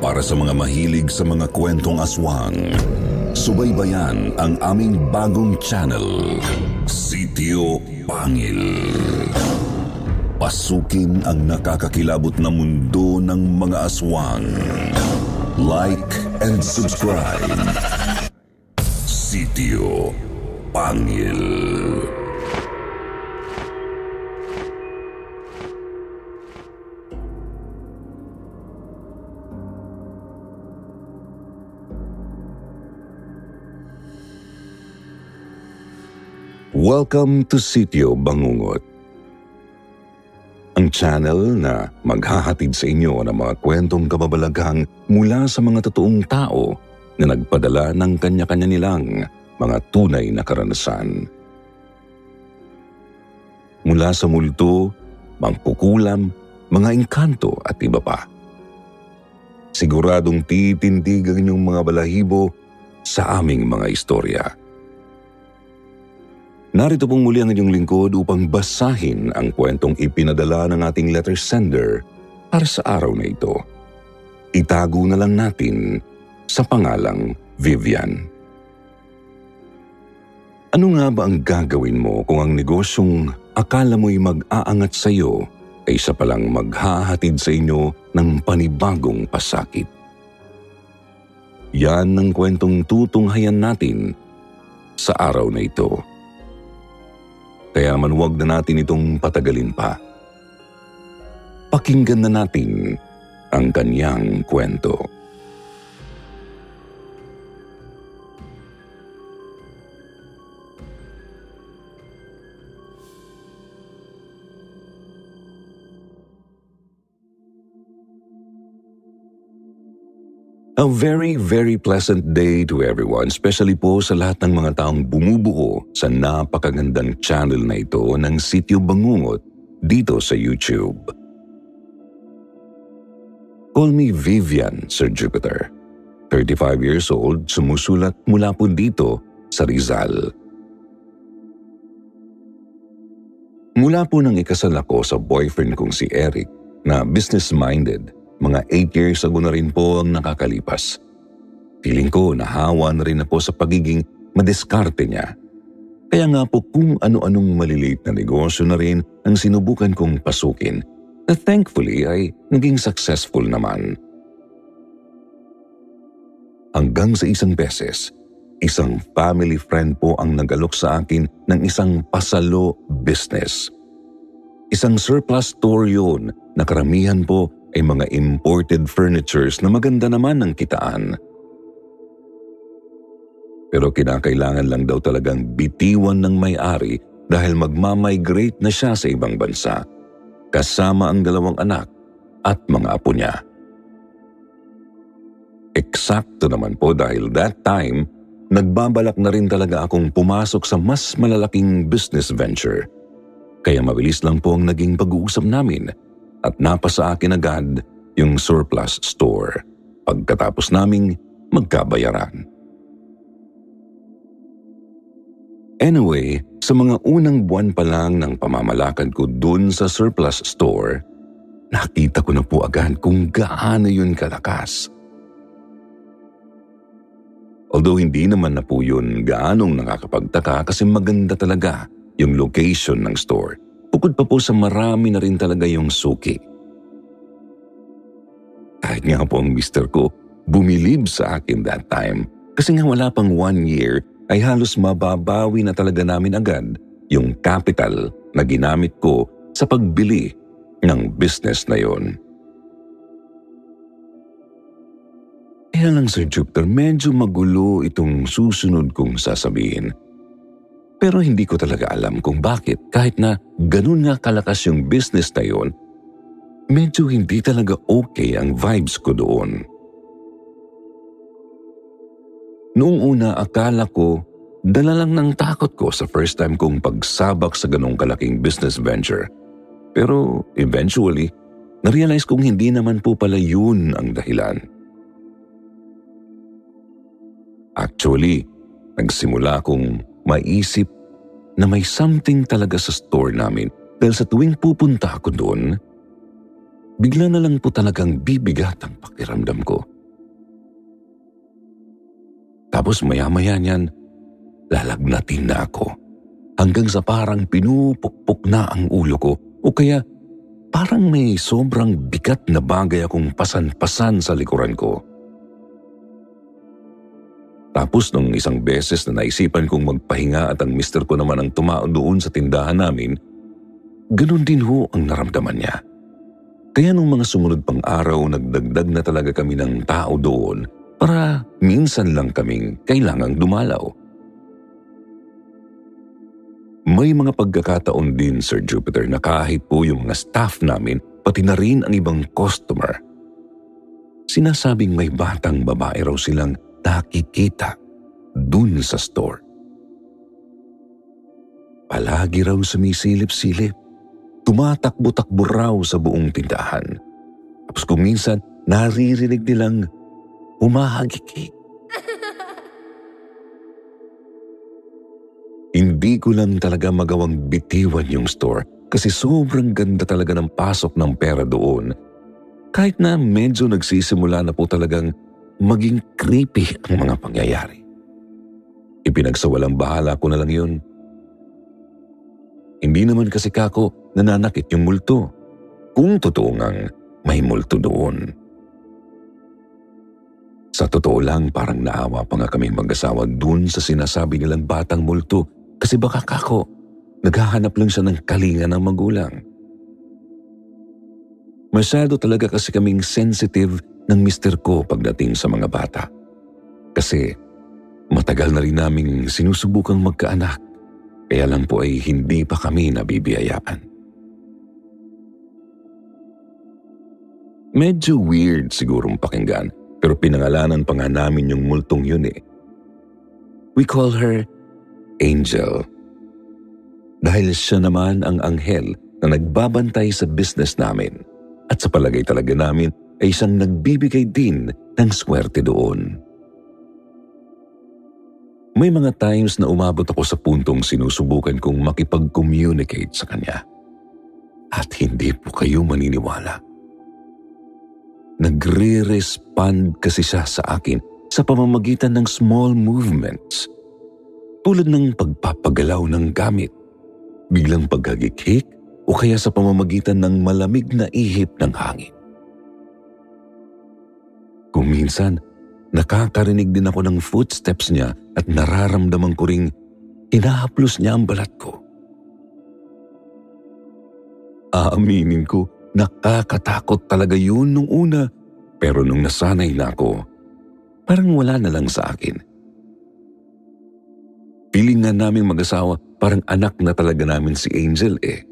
Para sa mga mahilig sa mga kwentong aswang, subaybayan ang aming bagong channel, Sitio Pangil. Pasukin ang nakakakilabot na mundo ng mga aswang. Like and subscribe. Sitio Pangil. Welcome to Sitio Bangungot. Ang channel na maghahatid sa inyo ng mga kwentong kababalaghang mula sa mga totoong tao na nagpadala ng kanya-kanya nilang mga tunay na karanasan. Mula sa multo, mangkukulam, mga engkanto at iba pa. Siguradong titindig ang inyong mga balahibo sa aming mga istorya. Narito pong muli ang inyong lingkod upang basahin ang kwentong ipinadala ng ating letter sender para sa araw na ito. Itago na lang natin sa pangalang Vivian. Ano nga ba ang gagawin mo kung ang negosyong akala mo'y mag-aangat sa iyo ay isa palang maghahatid sa inyo ng panibagong pasakit? Yan ang kwentong tutunghayan natin sa araw na ito. Kaya man huwag na natin itong patagalin pa. Pakinggan na natin ang kanyang kwento. A very, very pleasant day to everyone, especially po sa lahat ng mga taong bumubuo sa napakagandang channel na ito ng Sitio Bangungot dito sa YouTube. Call me Vivian, Sir Jupiter. 35 years old, sumusulat mula po dito sa Rizal. Mula po nang ikasal ako sa boyfriend kong si Eric na business-minded, mga 8 years ago na rin po ang nakakalipas. Feeling ko nahawa na rin ako sa pagiging madiskarte niya. Kaya nga po kung ano-anong maliliit na negosyo na rin ang sinubukan kong pasukin na thankfully ay naging successful naman. Hanggang sa isang beses, isang family friend po ang nag-alok sa akin ng isang pasalo business. Isang surplus store yun na karamihan po ay mga imported furnitures na maganda naman ang kitaan. Pero kinakailangan lang daw talagang bitiwan ng may-ari dahil magmamigrate na siya sa ibang bansa, kasama ang 2 anak at mga apo niya. Eksakto naman po dahil that time, nagbabalak na rin talaga akong pumasok sa mas malalaking business venture. Kaya mabilis lang po ang naging pag-uusap namin at napasa akin agad yung surplus store pagkatapos naming magkabayaran. Anyway, sa mga unang buwan pa lang ng pamamalakad ko dun sa surplus store, nakita ko na po agad kung gaano yun kalakas. Although hindi naman na po yun gaanong nakakapagtaka kasi maganda talaga yung location ng store. Bukod pa po sa marami na rin talaga yung suki. Kahit nga po ang mister ko, bumilib sa akin that time. Kasi nga wala pang 1 year ay halos mababawi na talaga namin agad yung capital na ginamit ko sa pagbili ng business na yon. Kaya lang Sir Jupiter, medyo magulo itong susunod kong sasabihin. Pero hindi ko talaga alam kung bakit kahit na ganun nga kalakas yung business na yun, medyo hindi talaga okay ang vibes ko doon. Noong una akala ko, dala lang ng takot ko sa first time kong pagsabak sa ganung kalaking business venture. Pero eventually, narealize kong hindi naman po pala yun ang dahilan. Actually, nagsimula akong maisip na may something talaga sa store namin dahil sa tuwing pupunta ako doon, bigla na lang po talagang bibigat ang pakiramdam ko. Tapos maya-maya niyan, lalagnatin na ako. Hanggang sa parang pinupukpok na ang ulo ko o kaya parang may sobrang bigat na bagay akong pasan-pasan sa likuran ko. Tapos nung isang beses na naisipan kong magpahinga at ang mister ko naman ang tumao doon sa tindahan namin, ganun din ho ang naramdaman niya. Kaya nung mga sumunod pang araw, nagdagdag na talaga kami ng tao doon para minsan lang kaming kailangang dumalaw. May mga pagkakataon din, Sir Jupiter, na kahit po yung mga staff namin, pati na rin ang ibang customer, sinasabing may batang babae raw silang nakikita dun sa store. Palagi raw sumisilip-silip, tumatakbo-takbo raw sa buong tindahan. Tapos kung minsan, naririnig nilang humahagikik. Hindi ko lang talaga magawang bitiwan yung store kasi sobrang ganda talaga ng pasok ng pera doon. Kahit na medyo nagsisimula na po talagang maging creepy ang mga pangyayari. Ipinagsawalang bahala ko na lang yun. Hindi naman kasi kako nananakit yung multo. Kung totoo ngang may multo doon. Sa totoo lang, parang naawa pa nga kaming mag-asawa dun sa sinasabi nilang batang multo. Kasi baka kako, naghahanap lang siya ng kalinga ng magulang. Masyado talaga kasi kaming sensitive ng mister ko pagdating sa mga bata. Kasi matagal na rin naming sinusubukang magkaanak, kaya lang po ay hindi pa kami nabibiyayaan. Medyo weird sigurong pakinggan, pero pinangalanan pa nga namin yung multong yun eh. We call her Angel. Dahil siya naman ang anghel na nagbabantay sa business namin at sa palagay talaga namin ay isang nagbibigay din ng swerte doon. May mga times na umabot ako sa puntong sinusubukan kong makipag-communicate sa kanya. At hindi po kayo maniniwala. Nagre-respond kasi siya sa akin sa pamamagitan ng small movements. Tulad ng pagpapagalaw ng gamit, biglang paghagikik o kaya sa pamamagitan ng malamig na ihip ng hangin. Kung minsan, nakakarinig din ako ng footsteps niya at nararamdaman ko ring hinahaplos niya ang balat ko. Aaminin ko, nakakatakot talaga yun nung una, pero nung nasanay na ako, parang wala na lang sa akin. Feeling nga naming mag-asawa, parang anak na talaga namin si Angel eh.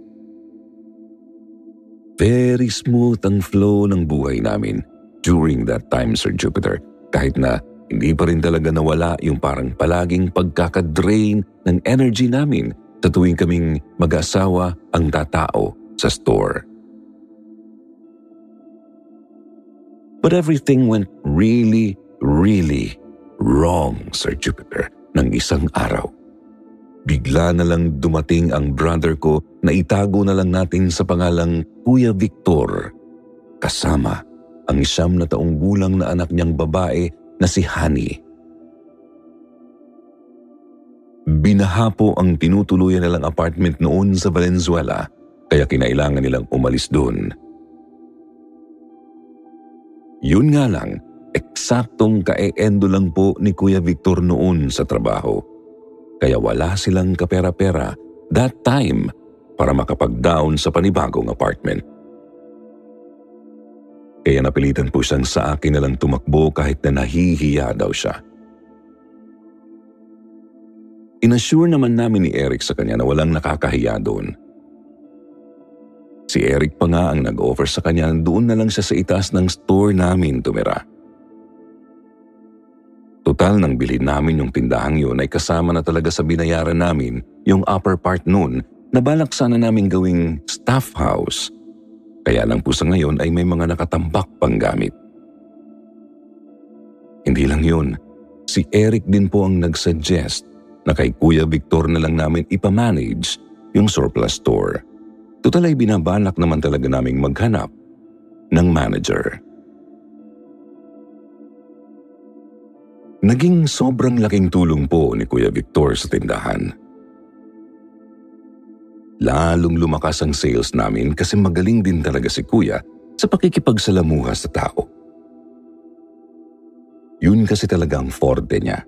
Very smooth ang flow ng buhay namin during that time, Sir Jupiter. Kahit na hindi pa rin talaga nawala yung parang palaging pagkakadrain ng energy namin sa tuwing kaming mag-asawa ang tatao sa store. But everything went really, really wrong, Sir Jupiter. Ng isang araw, bigla na lang dumating ang brother ko na itago na lang natin sa pangalang Kuya Victor, kasama ang 9 na taong gulang na anak niyang babae na si Honey. Binaha po ang tinutuluyan nilang apartment noon sa Valenzuela, kaya kinailangan nilang umalis doon. Yun nga lang, eksaktong kae-endo lang po ni Kuya Victor noon sa trabaho. Kaya wala silang kapera-pera that time para makapag-down sa panibagong apartment. Kaya napilitan po siyang sa akin na lang tumakbo kahit na nahihiya daw siya. Inassure naman namin ni Eric sa kanya na walang nakakahiya doon. Si Eric pa nga ang nag-offer sa kanya na doon na lang siya sa itaas ng store namin tumira. Total nang bilhin namin yung tindahang yun ay kasama na talaga sa binayaran namin yung upper part noon na balak sana namin gawing staff house. Kaya lang po sa ngayon ay may mga nakatambak pang gamit. Hindi lang yun, si Eric din po ang nagsuggest na kay Kuya Victor na lang namin ipamanage yung surplus store. Total ay binabalak naman talaga naming maghanap ng manager. Naging sobrang laking tulong po ni Kuya Victor sa tindahan. Lalong lumakas ang sales namin kasi magaling din talaga si Kuya sa pakikipagsalamuha sa tao. Yun kasi talagang forte niya.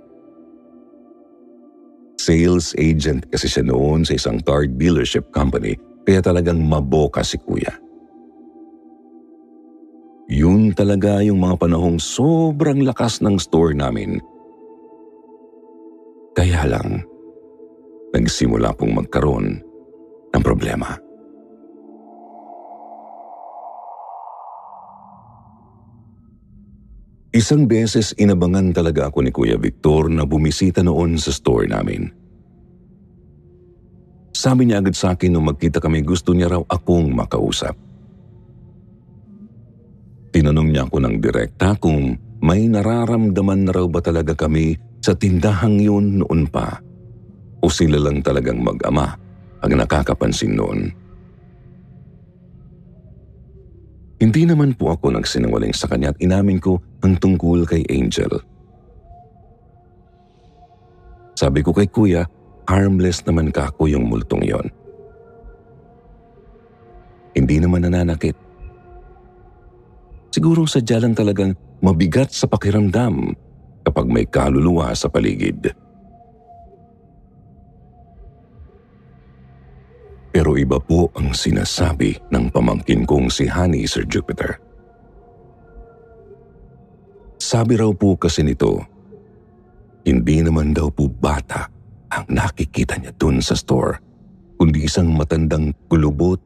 Sales agent kasi siya noon sa isang car dealership company kaya talagang maboka si Kuya. Yun talaga yung mga panahong sobrang lakas ng store namin. Kaya lang, nagsimula pong magkaroon ng problema. Isang beses inabangan talaga ako ni Kuya Victor na bumisita noon sa store namin. Sabi niya agad sa akin nung magkita kami gusto niya raw akong makausap. Tinanong niya ako ng direkta kung may nararamdaman na raw ba talaga kami sa tindahang yun noon pa o sila lang talagang mag-ama ang nakakapansin noon. Hindi naman po ako nagsinungaling sa kanya at inamin ko ang tungkol kay Angel. Sabi ko kay Kuya, harmless naman kako yung multong yon. Hindi naman nananakit. Siguro sadya lang talagang mabigat sa pakiramdam kapag may kaluluwa sa paligid. Pero iba po ang sinasabi ng pamangkin kong si Honey, Sir Jupiter. Sabi raw po kasi nito, hindi naman daw po bata ang nakikita niya dun sa store, kundi isang matandang kulubot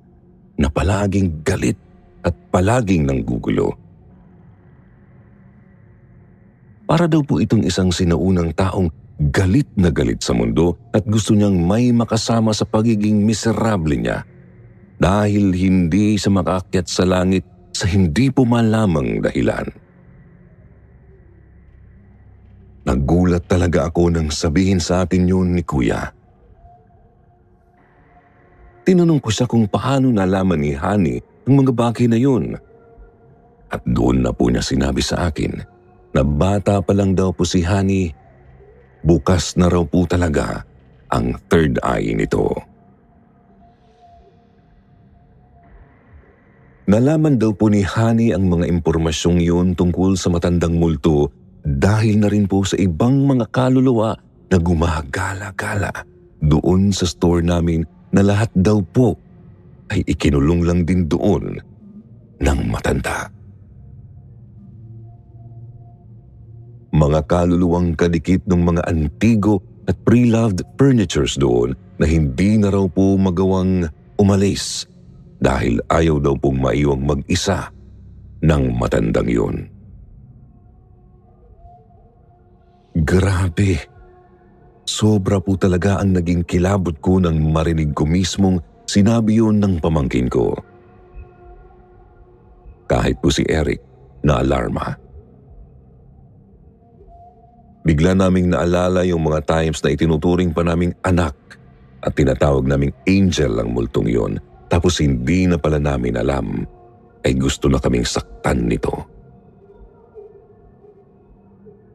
na palaging galit at palaging nanggugulo. Para daw po itong isang sinaunang taong galit na galit sa mundo at gusto niyang may makasama sa pagiging miserable niya dahil hindi siya makaakyat sa langit sa hindi po malamang dahilan. Nagulat talaga ako nang sabihin sa akin yun ni Kuya. Tinanong ko siya kung paano nalaman ni Honey ang mga bagay na yun. At doon na po niya sinabi sa akin na bata pa lang daw po si Honey, bukas na raw po talaga ang third eye nito. Nalaman daw po ni Honey ang mga impormasyong yun tungkol sa matandang multo dahil na rin po sa ibang mga kaluluwa na gumagala-gala doon sa store namin na lahat daw po ay ikinulong lang din doon ng matanda. Mga kaluluwang kadikit ng mga antigo at pre-loved furnitures doon na hindi na raw po magawang umalis dahil ayaw daw pong maiwang mag-isa ng matandang yun. Grabe! Sobra po talaga ang naging kilabot ko nang marinig ko mismong sinabi yun ng pamangkin ko. Kahit po si Eric na alarma. Bigla naming naalala yung mga times na itinuturing pa naming anak at tinatawag naming Angel ang multong yon, tapos hindi na pala namin alam ay gusto na kaming saktan nito.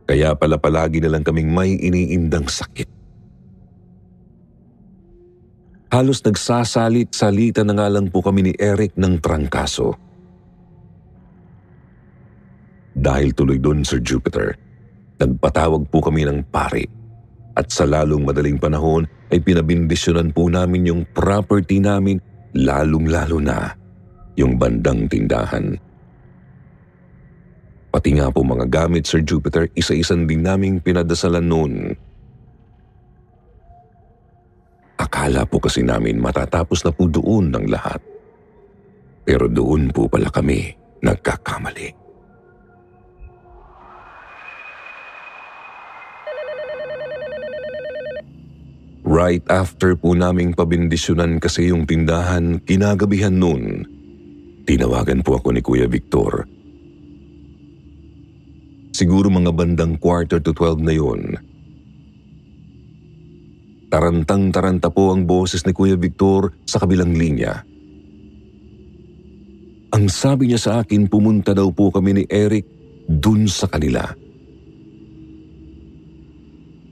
Kaya pala palagi na lang kaming may iniindang sakit. Halos nagsasalit-salita na nga lang po kami ni Eric ng trangkaso. Dahil tuloy doon, Sir Jupiter, nagpatawag po kami ng pari at sa lalong madaling panahon ay pinabindisyonan po namin yung property namin, lalong-lalo na yung bandang tindahan. Pati nga po mga gamit, Sir Jupiter, isa-isan din naming pinadasalan noon. Akala po kasi namin matatapos na po doon ng lahat. Pero doon po pala kami nagkakamali. Right after po naming pabindisyonan kasi yung tindahan, kinagabihan noon, tinawagan po ako ni Kuya Victor. Siguro mga bandang 11:45 na yun. Tarantang-taranta po ang boses ni Kuya Victor sa kabilang linya. Ang sabi niya sa akin, pumunta daw po kami ni Eric dun sa kanila.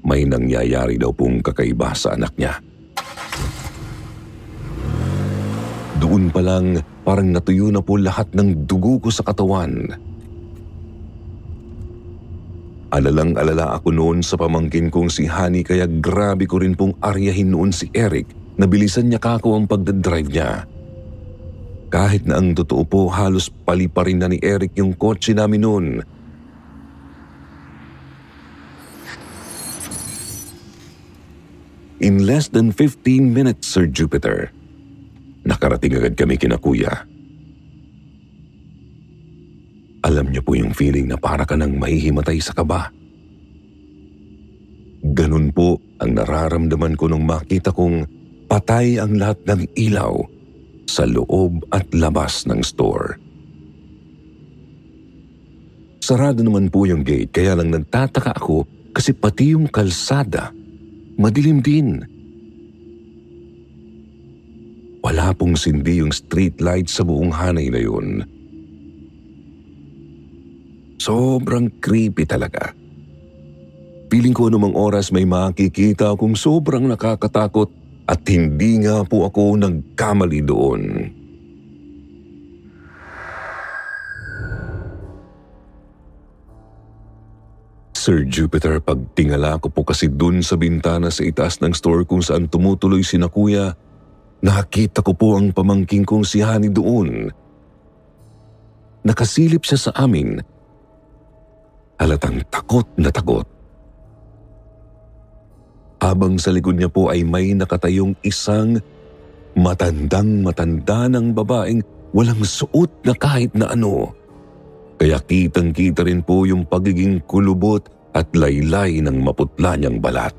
May nangyayari daw pong kakaiba sa anak niya. Doon pa lang, parang natuyo na po lahat ng dugo ko sa katawan. Alalang-alala ako noon sa pamangkin kong si Honey, kaya grabe ko rin pong aryahin noon si Eric na bilisan niya kako ang pagdadrive niya. Kahit na ang totoo po, halos palipa rin na ni Eric yung kotse namin noon. In less than 15 minutes, Sir Jupiter, nakarating agad kami kina Kuya. Alam niyo po yung feeling na para ka nang mahihimatay sa kaba. Ganun po ang nararamdaman ko nung makita kong patay ang lahat ng ilaw sa loob at labas ng store. Sarado naman po yung gate, kaya lang nagtataka ako kasi pati yung kalsada, madilim din. Wala pong sindi yung street light sa buong hanay na yun. Sobrang creepy talaga. Piling ko anumang oras may makikita akong sobrang nakakatakot at hindi nga po ako nagkamali doon. Sir Jupiter, pagtingala ko po kasi dun sa bintana sa itaas ng store kung saan tumutuloy sina Kuya, nakita ko po ang pamangking kong si Honey doon. Nakasilip siya sa amin. Halatang takot na takot. Habang sa likod niya po ay may nakatayong isang matandang-matanda ng babaeng walang suot na kahit na ano. Kaya kitang-kita rin po yung pagiging kulubot at laylay ng maputla niyang balat.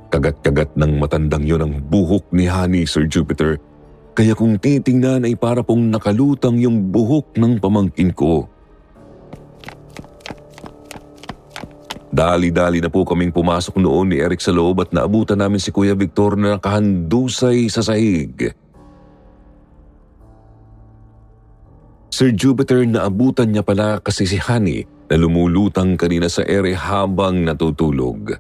Kagat-kagat ng matandang yon ang buhok ni Honey, Sir Jupiter, kaya kung titingnan ay para pong nakalutang yung buhok ng pamangkin ko. Dali-dali na po kaming pumasok noon ni Eric sa loob at naabutan namin si Kuya Victor na nakahandusay sa sahig. Sir Jupiter, naabutan niya pala kasi si Honey na lumulutang kanina sa ere habang natutulog.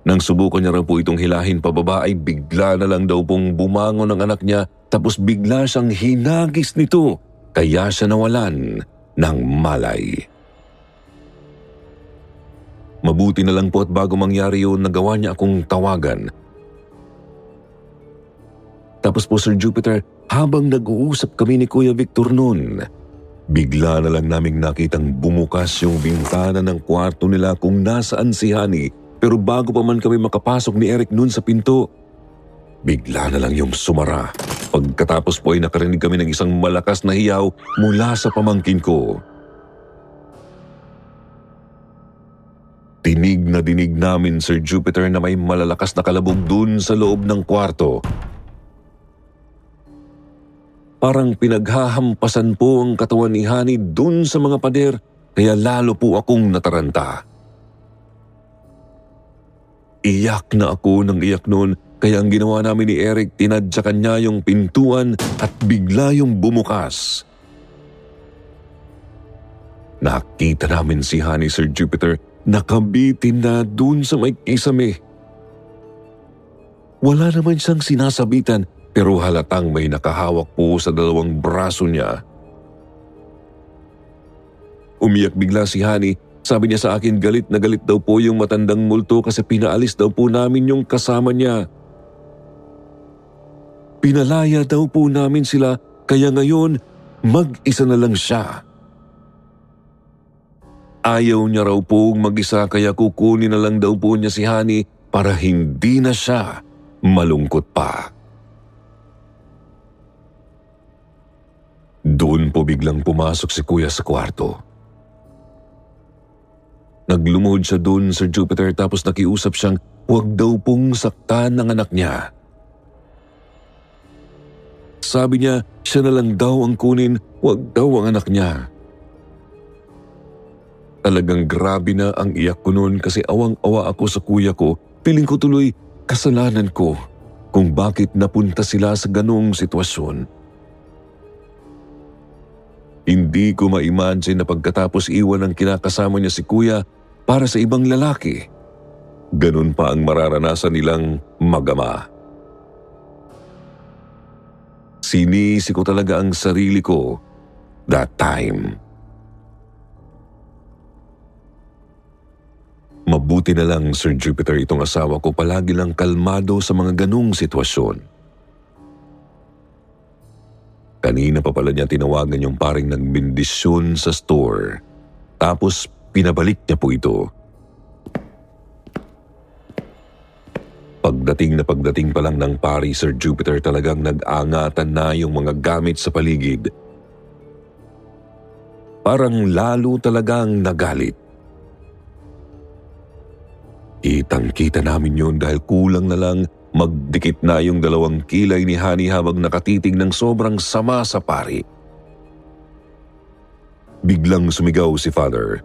Nang subukan niya raw po itong hilahin pababa ay bigla na lang daw pong bumangon ang anak niya, tapos bigla siyang hinagis nito kaya siya nawalan ng malay. Mabuti na lang po at bago mangyari yun, nagawa niya akong tawagan. Tapos po, Sir Jupiter, habang nag-uusap kami ni Kuya Victor noon, bigla na lang naming nakitang bumukas yung bintana ng kwarto nila kung nasaan si Honey. Pero bago pa man kami makapasok ni Eric noon sa pinto, bigla na lang yung sumara. Pagkatapos po ay nakarinig kami ng isang malakas na hiyaw mula sa pamangkin ko. Dinig na dinig namin, Sir Jupiter, na may malalakas na kalabog dun sa loob ng kwarto. Parang pinaghahampasan po ang katawan ni Honey dun sa mga pader, kaya lalo po akong nataranta. Iyak na ako ng iyak noon, kaya ang ginawa namin ni Eric, tinadyakan niya yung pintuan at bigla yung bumukas. Nakita namin si Honey, Sir Jupiter, nakabitin na dun sa may kisame. Wala naman siyang sinasabitan, pero halatang may nakahawak po sa dalawang braso niya. Umiyak bigla si Honey. Sabi niya sa akin, galit na galit daw po yung matandang multo kasi pinaalis daw po namin yung kasama niya. Pinalaya daw po namin sila, kaya ngayon mag-isa na lang siya. Ayaw niya raw po mag-isa, kaya kukunin na lang daw po niya si Honey para hindi na siya malungkot pa. Doon po biglang pumasok si Kuya sa kwarto. Naglumuhod siya doon, Sir Jupiter, tapos nakiusap siyang huwag daw pong saktan ng anak niya. Sabi niya, siya na lang daw ang kunin, huwag daw ang anak niya. Talagang grabe na ang iyak ko noon kasi awang-awa ako sa kuya ko. Piling ko tuloy kasalanan ko. kung bakit napunta sila sa ganong sitwasyon. Hindi ko ma-imagine na pagkatapos iwan ng kinakasama niya si kuya para sa ibang lalaki, ganun pa ang mararanasan nilang mag-ama. Sinisi ko talaga ang sarili ko that time. Mabuti na lang, Sir Jupiter, itong asawa ko palagi lang kalmado sa mga ganung sitwasyon. Kanina pa pala niya tinawagan yung paring nagbindisyon sa store. Tapos pinabalik niya po ito. Pagdating pa lang ng pari, Sir Jupiter, talagang nag-angatan na yung mga gamit sa paligid. Parang lalo talagang nagalit. Kitang-kita namin yun dahil kulang na lang magdikit na yung dalawang kilay ni Honey habang nakatitig ng sobrang sama sa pari. Biglang sumigaw si Father.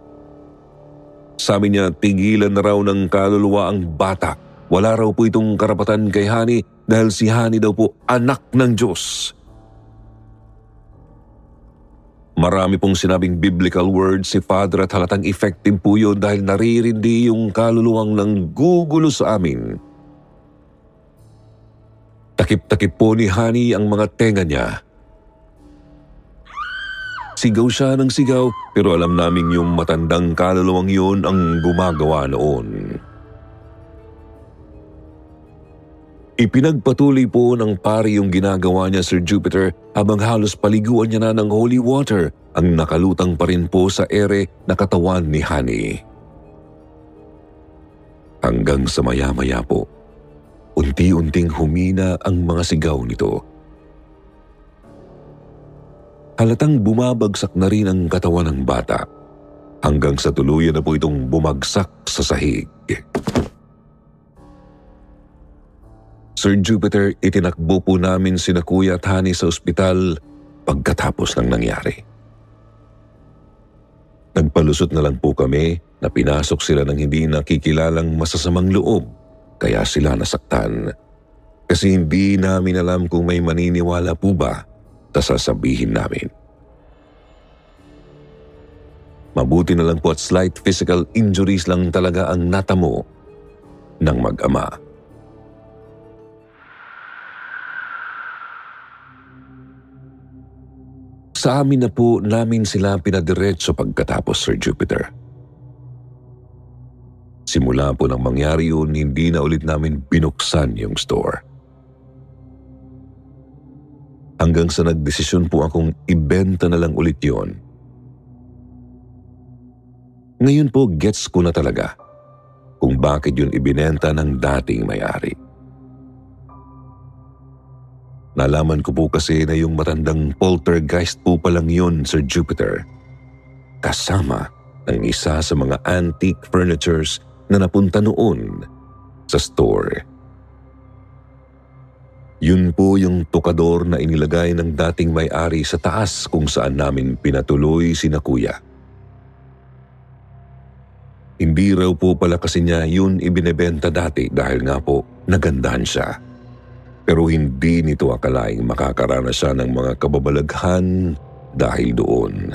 Sabi niya tigilan na raw ng kaluluwa ang bata. Wala raw po itong karapatan kay Honey dahil si Honey daw po anak ng Diyos. Marami pong sinabing biblical words si Father at halatang effective po yun dahil naririndi yung kaluluwang nanggugulo sa amin. Takip-takip po ni Honey ang mga tenga niya. Sigaw siya ng sigaw pero alam naming yung matandang kaluluwang yun ang gumagawa noon. Ipinagpatuloy po ng pari yung ginagawa niya, Sir Jupiter, habang halos paliguan niya na ng holy water ang nakalutang pa rin po sa ere na katawan ni Honey. Hanggang sa maya-maya po, unti-unting humina ang mga sigaw nito. Halatang bumabagsak na rin ang katawan ng bata hanggang sa tuluyan na po itong bumagsak sa sahig. Sir Jupiter, itinakbo po namin sina Kuya at Honey sa ospital pagkatapos ng nangyari. Nagpalusot na lang po kami na pinasok sila ng hindi nakikilalang masasamang loob kaya sila nasaktan. Kasi hindi namin alam kung may maniniwala po ba sa sasabihin namin. Mabuti na lang po at slight physical injuries lang talaga ang natamo ng mag-ama. Sa amin na po namin sila pinadiretso pagkatapos, Sir Jupiter. Simula po nang mangyari yun, hindi na ulit namin binuksan yung store. Hanggang sa nagdesisyon po akong ibenta na lang ulit yun. Ngayon po gets ko na talaga kung bakit yun ibinenta ng dating may-ari. Nalaman ko po kasi na yung matandang poltergeist po palang yun, Sir Jupiter. Kasama ng isa sa mga antique furnitures na napunta noon sa store. Yun po yung tukador na inilagay ng dating may-ari sa taas kung saan namin pinatuloy sina Kuya. Hindi raw po pala kasi niya yun ibinebenta dati dahil nga po nagandahan siya. Pero hindi nito akalaing makakaranas siya ng mga kababalaghan dahil doon.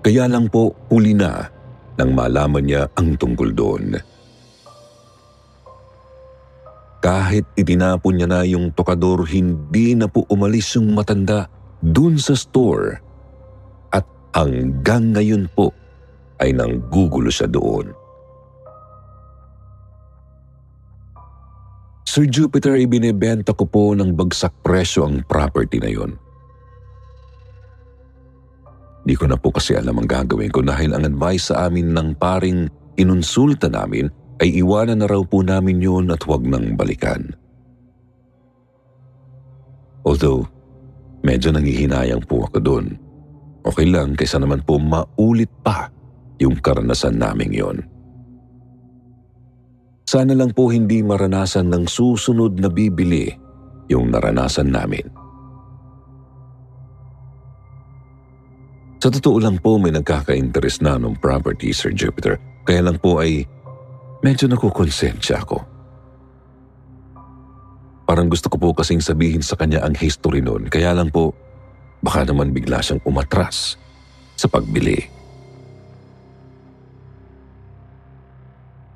Kaya lang po huli na nang malaman niya ang tungkol doon. Kahit itinapon niya na yung tokador, hindi na po umalis yung matanda dun sa store. At hanggang ngayon po ay nanggugulo siya doon. Sir Jupiter, ibinebenta ko po ng bagsak presyo ang property na yon. Di ko na po kasi alam ang gagawin ko dahil ang advice sa amin ng paring inonsulta namin ay iwanan na raw po namin yun at huwag nang balikan. Although, medyo nangihinayang po ako doon. Okay lang kaysa naman po maulit pa yung karanasan naming yon. Sana lang po hindi maranasan ng susunod na bibili yung naranasan namin. Sa totoo lang po may nagkaka-interest na ng property, Sir Jupiter. Kaya lang po ay medyo nakukonsensya ako. Parang gusto ko po kasing sabihin sa kanya ang history noon, kaya lang po baka naman bigla siyang umatras sa pagbili.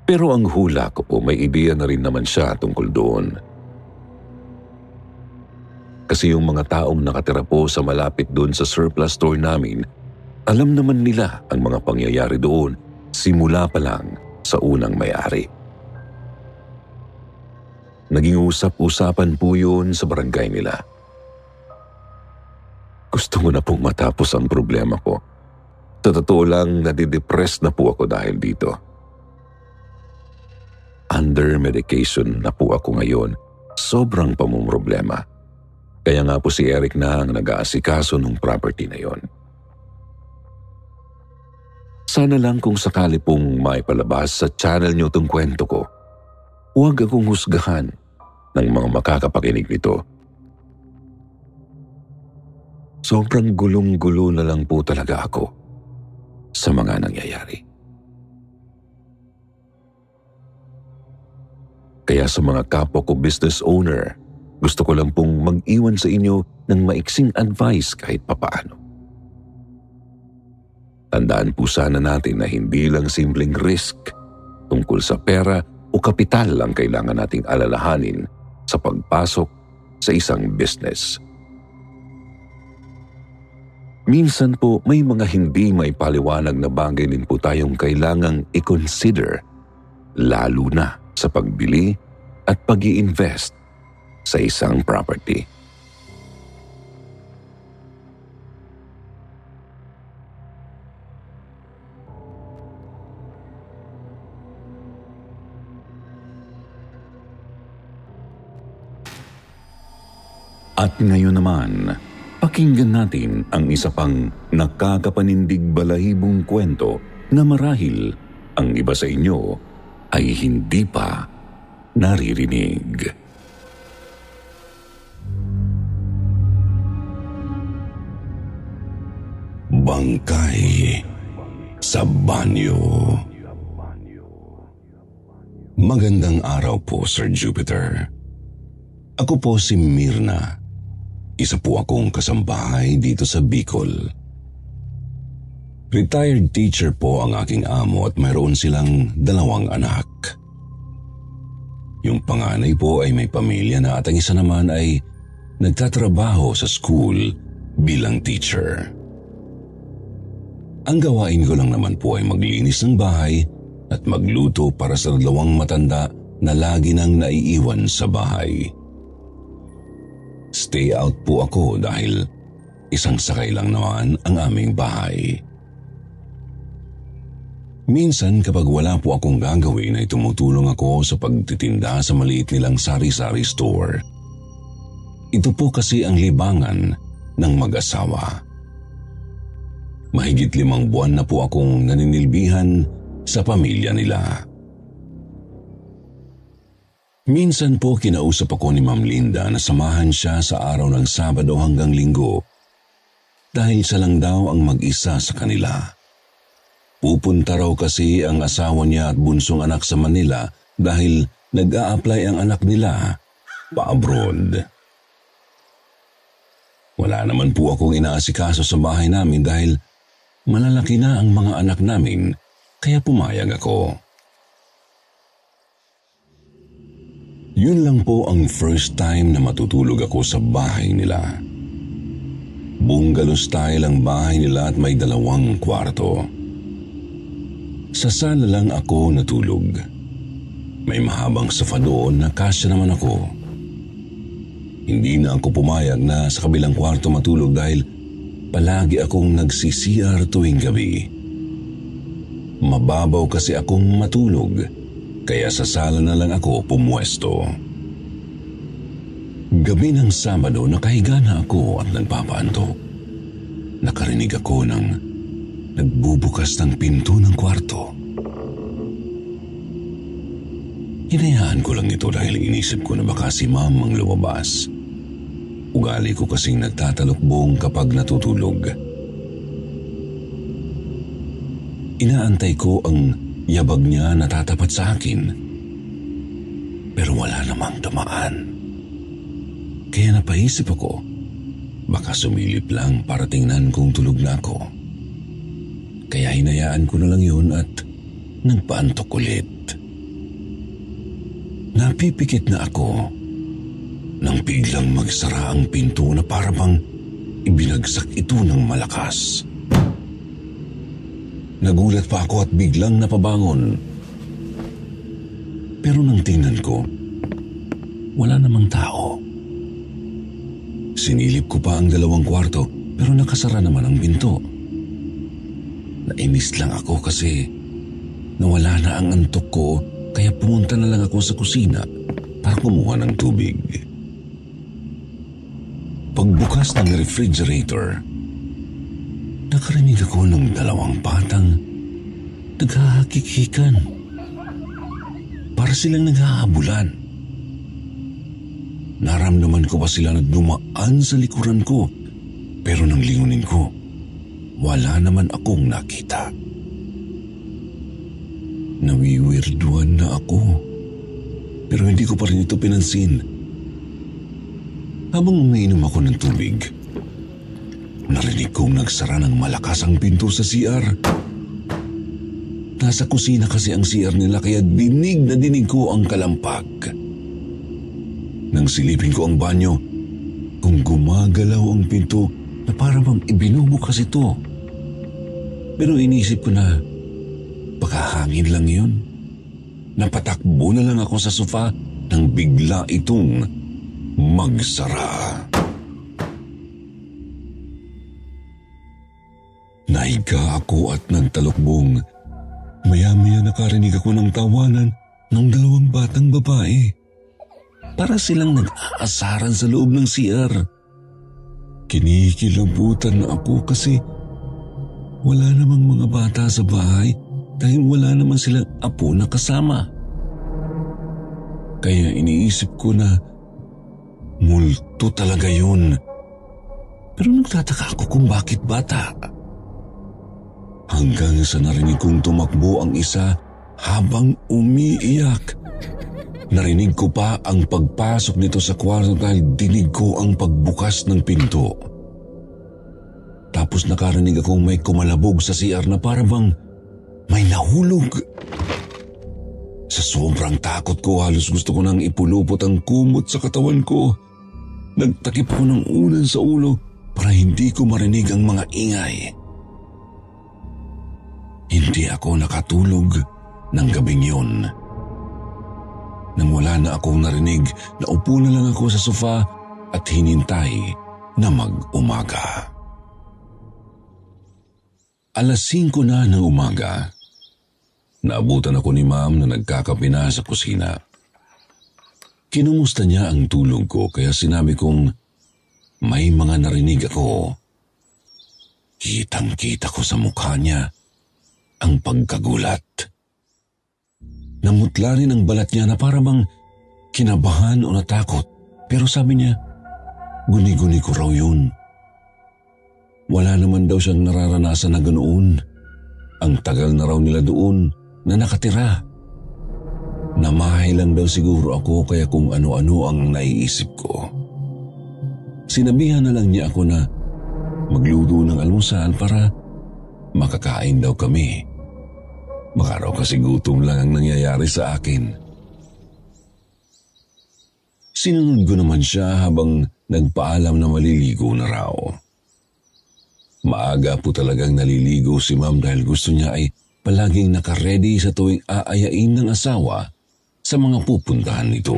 Pero ang hula ko po, may ideya na rin naman siya tungkol doon. Kasi yung mga taong nakatira po sa malapit doon sa surplus store namin, alam naman nila ang mga pangyayari doon simula pa lang sa unang may-ari. Naging usap-usapan po yun sa barangay nila. Gusto ko na pong matapos ang problema ko. Sa totoo lang, nadidepress na po ako dahil dito. Under medication na po ako ngayon. Sobrang pamumroblema. Kaya nga po si Eric na ang nag-aasikaso ng property na yon. Sana lang kung sakali pong maipalabas sa channel niyo itong kwento ko, huwag akong husgahan ng mga makakapakinig nito. Sobrang gulong-gulo na lang po talaga ako sa mga nangyayari. Kaya sa mga kapwa ko business owner, gusto ko lang pong mag-iwan sa inyo ng maiksing advice kahit papaano. Tandaan po sana natin na hindi lang simpleng risk tungkol sa pera o kapital ang kailangan nating alalahanin sa pagpasok sa isang business. Minsan po may mga hindi may paliwanag na bagay din po tayong kailangang i-consider, lalo na sa pagbili at pag-i-invest sa isang property. At ngayon naman, pakinggan natin ang isa pang nakakapanindig balahibong kwento na marahil ang iba sa inyo ay hindi pa naririnig. Bangkay sa banyo. Magandang araw po, Sir Jupiter. Ako po si Mirna. Isa po akong kasambahay dito sa Bicol. Retired teacher po ang aking amo at mayroon silang 2 anak. Yung panganay po ay may pamilya na at ang isa naman ay nagtatrabaho sa school bilang teacher. Ang gawain ko lang naman po ay maglinis ng bahay at magluto para sa 2 matanda na lagi nang naiiwan sa bahay. Stay out po ako dahil isang sakay lang naman ang aming bahay. Minsan kapag wala po akong gagawin ay tumutulong ako sa pagtitinda sa maliit nilang sari-sari store. Ito po kasi ang libangan ng mag-asawa. Mahigit 5 buwan na po akong naninilbihan sa pamilya nila. Minsan po kinausap ako ni Ma'am Linda na samahan siya sa araw ng Sabado hanggang Linggo dahil siya lang daw ang mag-isa sa kanila. Pupunta raw kasi ang asawa niya at bunsong anak sa Manila dahil nag-a-apply ang anak nila pa-abroad. Wala naman po akong inaasikaso sa bahay namin dahil malalaki na ang mga anak namin kaya pumayag ako. Yun lang po ang first time na matutulog ako sa bahay nila. Bungalow style ang bahay nila at may 2 kwarto. Sa sala lang ako natulog. May mahabang sofa doon na kasya naman ako. Hindi na ako pumayag na sa kabilang kwarto matulog dahil palagi akong nagsi-CR tuwing gabi. Mababaw kasi akong matulog. Kaya sa sala na lang ako pumuesto. Gabi ng Sabado, nakahiga na ako at nagpapaantok. Nakarinig ako ng nagbubukas ng pinto ng kwarto. Hinayaan ko lang ito dahil inisip ko na baka si Ma'am ang lumabas. Ugali ko kasing nagtatalokbong kapag natutulog. Inaantay ko ang yabag niya na tatapat sa akin. Pero wala namang dumaan. Kaya napaisip ako, baka sumilip lang para tingnan kung tulog na ako. Kaya hinayaan ko na lang yun at nagpaantok ulit. Napipikit na ako nang biglang magsara ang pinto na para bang ibinagsak ito ng malakas. Nagulat pa ako at biglang napabangon. Pero nang tingnan ko, wala namang tao. Sinilip ko pa ang 2 kwarto pero nakasara naman ang pinto. Nainis lang ako kasi nawala na ang antok ko kaya pumunta na lang ako sa kusina para kumuha ng tubig. Pagbukas ng refrigerator, nakarinig ako ng 2 batang naghahakikikan. Para silang naghahabulan. Naramdaman ko pa sila na dumaan sa likuran ko pero nang lingunin ko, wala naman akong nakita. Nawiwirduan na ako pero hindi ko pa rin ito pinansin. Habang umiinom ako ng tubig, narinig kong nagsara ng malakas ang pinto sa CR. Nasa kusina kasi ang CR nila kaya dinig na dinig ko ang kalampag. Nang silipin ko ang banyo, kung gumagalaw ang pinto na para bang ibinubukas ito. Pero inisip ko na baka hangin lang yun. Napatakbo na lang ako sa sofa nang bigla itong magsara. Nahiga ako at nagtalokbong. Maya-maya nakarinig ako ng tawanan ng 2 batang babae. Para silang nag-aasaran sa loob ng CR. Kinikilabutan na ako kasi wala namang mga bata sa bahay dahil wala naman silang apo na kasama. Kaya iniisip ko na multo talaga yun. Pero nagtataka ako kung bakit bata. Hanggang sa narinig kong tumakbo ang isa habang umiiyak. Narinig ko pa ang pagpasok nito sa kwarto dahil dinig ko ang pagbukas ng pinto. Tapos nakarinig akong may kumalabog sa CR na para bang may nahulog. Sa sobrang takot ko, halos gusto ko nang ipulupot ang kumot sa katawan ko. Nagtakip ako ng unan sa ulo para hindi ko marinig ang mga ingay. Hindi ako nakatulog ng gabing yun. Nang wala na akong narinig, naupo na lang ako sa sofa at hinintay na mag-umaga. 5:00 na ng umaga. Naabutan ako ni Ma'am na nagkakape na sa kusina. Kinumusta niya ang tulog ko kaya sinabi kong may mga narinig ako. Kitang-kita ko sa mukha niya ang pagkagulat. Namutla rin ang balat niya na para bang kinabahan o natakot pero sabi niya, guni-guni ko raw yun. Wala naman daw siyang nararanasan na ganoon. Ang tagal na raw nila doon na nakatira. Namahay lang daw siguro ako kaya kung ano-ano ang naiisip ko. Sinabihan na lang niya ako na magluto ng almusal para makakain daw kami. Baka raw kasi gutom lang ang nangyayari sa akin. Sinunod ko naman siya habang nagpaalam na maliligo na raw. Maaga po talagang naliligo si Ma'am dahil gusto niya ay palaging nakaredy sa tuwing aayain ng asawa sa mga pupuntahan nito.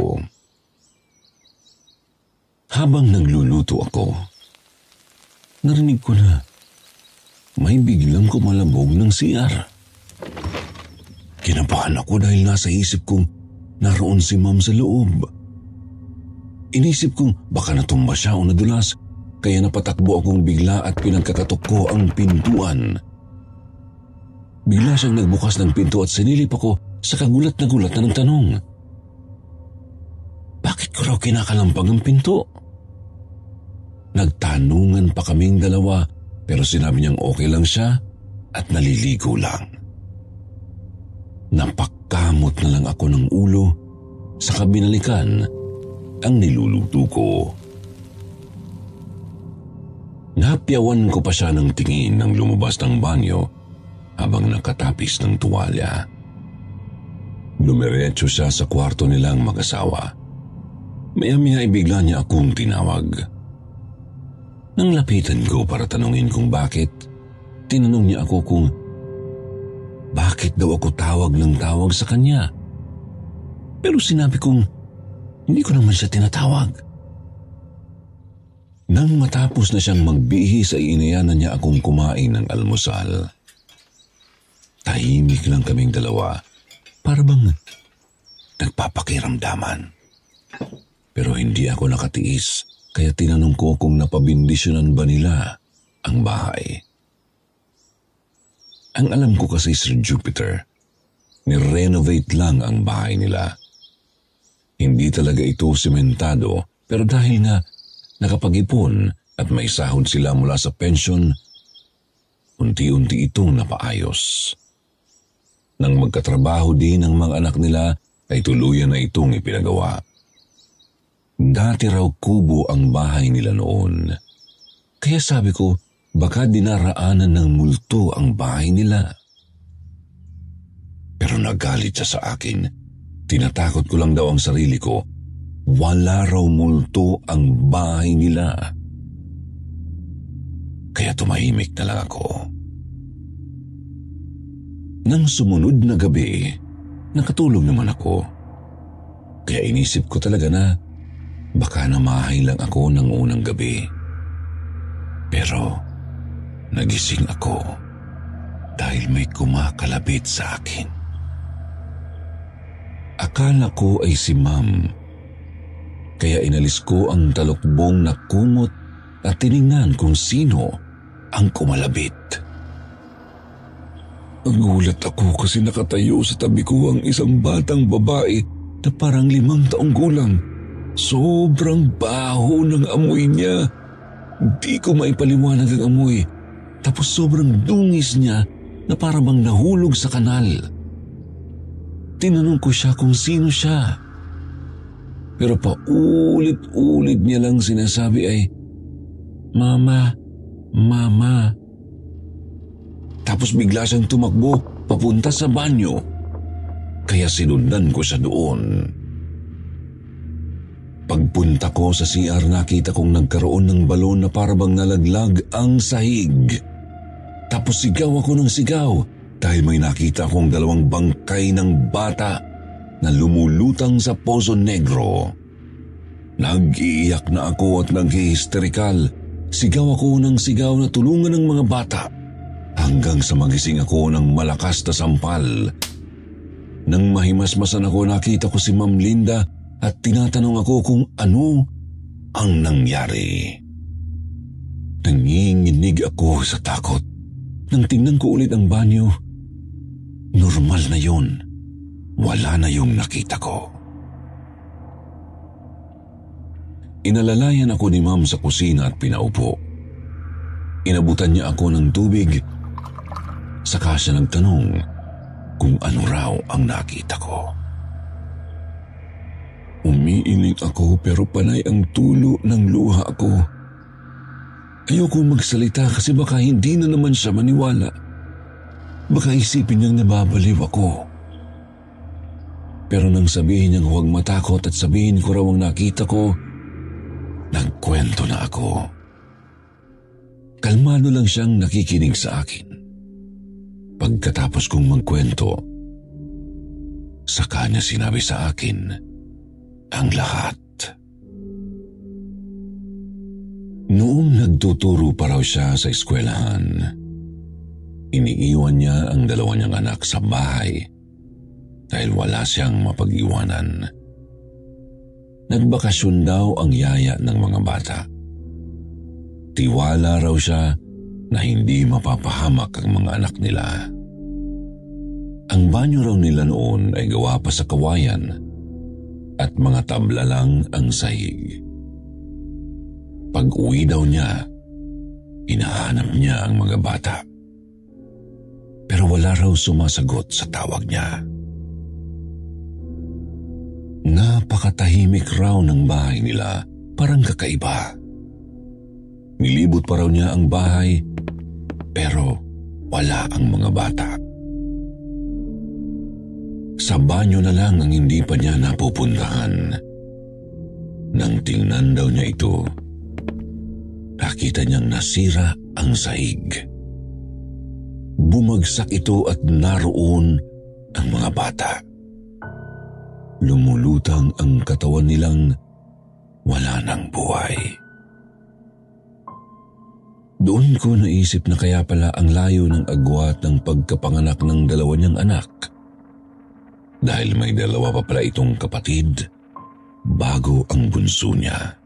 Habang nagluluto ako, narinig ko na may biglang kumalabog ng CR. Kinabahan ako dahil nasa isip kong naroon si Ma'am sa loob. Inisip kong baka natumba siya o nadulas, kaya napatakbo akong bigla at pinagkakatok ko ang pintuan. Bigla siyang nagbukas ng pinto at sinilip ako sa kagulat na gulat na nagtanong. Bakit ko raw kinakalampag ang pinto? Nagtanungan pa kaming dalawa pero sinabi niyang okay lang siya at naliligo lang. Napakamot na lang ako ng ulo sa kabinalikan ang niluluto ko. Sinapyawan ko pa siya ng tingin nang lumabas ng banyo habang nakatapis ng tuwalya. Dumiretso siya sa kwarto nilang mag-asawa. Maya-maya ay bigla niya akong tinawag. Nang lapitan ko para tanungin kung bakit, tinanong niya ako kung bakit daw ako tawag ng tawag sa kanya. Pero sinabi kong hindi ko naman siya tinatawag. Nang matapos na siyang magbihis ay inayanan niya akong kumain ng almusal. Tahimik lang kaming dalawa, para bang nagpapakiramdaman. Pero hindi ako nakatiis, kaya tinanong ko kung napabindisyonan ba nila ang bahay. Ang alam ko kasi, Sir Jupiter, ni-renovate lang ang bahay nila. Hindi talaga ito sementado, pero dahil nga nakapag-ipon at may sahod sila mula sa pension, unti-unti itong napaayos. Nang magkatrabaho din ang mga anak nila, ay tuluyan na itong ipinagawa. Dati raw kubo ang bahay nila noon. Kaya sabi ko, baka dinaraanan ng multo ang bahay nila. Pero nagalit siya sa akin. Tinatakot ko lang daw ang sarili ko. Wala raw multo ang bahay nila. Kaya tumahimik na lang ako. Nang sumunod na gabi, nakatulog naman ako. Kaya inisip ko talaga na baka namahay lang ako ng unang gabi. Pero nagising ako dahil may kumakalabit sa akin. Akala ko ay si Ma'am. Kaya inalis ko ang talukbong na kumot at tiningnan kung sino ang kumalabit. Nagulat ako kasi nakatayo sa tabi ko ang isang batang babae na parang 5 taong gulang. Sobrang baho ng amoy niya. Di ko maipaliwanag ang amoy. Tapos sobrang dungis niya na parang bang nahulog sa kanal. Tinanong ko siya kung sino siya. Pero paulit-ulit niya lang sinasabi ay, Mama, Mama. Tapos bigla siyang tumakbo papunta sa banyo. Kaya sinundan ko siya doon. Pagpunta ko sa CR, nakita kong nagkaroon ng balon na parabang nalaglag ang sahig. Tapos sigaw ako ng sigaw dahil may nakita akong 2 bangkay ng bata na lumulutang sa Poso Negro. Nag-iiyak na ako at nag-hysterikal. Sigaw ako ng sigaw na tulungan ng mga bata hanggang sa magising ako ng malakas na sampal. Nang mahimasmasan ako, nakita ko si Ma'am Linda at tinatanong ako kung ano ang nangyari. Nanginginig ako sa takot. Nang tingnan ko ulit ang banyo, normal na yun. Wala na yung nakita ko. Inalalayan ako ni Ma'am sa kusina at pinaupo. Inabutan niya ako ng tubig. Saka siya nagtanong kung ano raw ang nakita ko. Umiiling ako pero panay ang tulo ng luha ko. Ayoko magsalita kasi baka hindi na naman siya maniwala. Baka isipin niyang nababaliw ako. Pero nang sabihin niyang huwag matakot at sabihin ko raw ang nakita ko, nagkwento na ako. Kalmado lang siyang nakikinig sa akin. Pagkatapos kong magkwento, saka niya sinabi sa akin ang lahat. Noong nagtuturo pa raw siya sa eskwelahan, iniiwan niya ang 2 niyang anak sa bahay dahil wala siyang mapag-iwanan. Nagbakasyon daw ang yaya ng mga bata. Tiwala raw siya na hindi mapapahamak ang mga anak nila. Ang banyo raw nila noon ay gawa pa sa kawayan at mga tabla lang ang sahig. Pag-uwi daw niya, hinahanap niya ang mga bata. Pero wala raw sumasagot sa tawag niya. Napakatahimik raw ng bahay nila, parang kakaiba. Nilibot pa raw niya ang bahay, pero wala ang mga bata. Sa banyo na lang ang hindi pa niya napupuntahan. Nang tingnan daw niya ito, nakita niyang nasira ang sahig. Bumagsak ito at naroon ang mga bata. Lumulutang ang katawan nilang wala ng buhay. Doon ko naisip na kaya pala ang layo ng agwat ng pagkapanganak ng dalawa niyang anak. Dahil may dalawa pa pala itong kapatid bago ang bunso niya.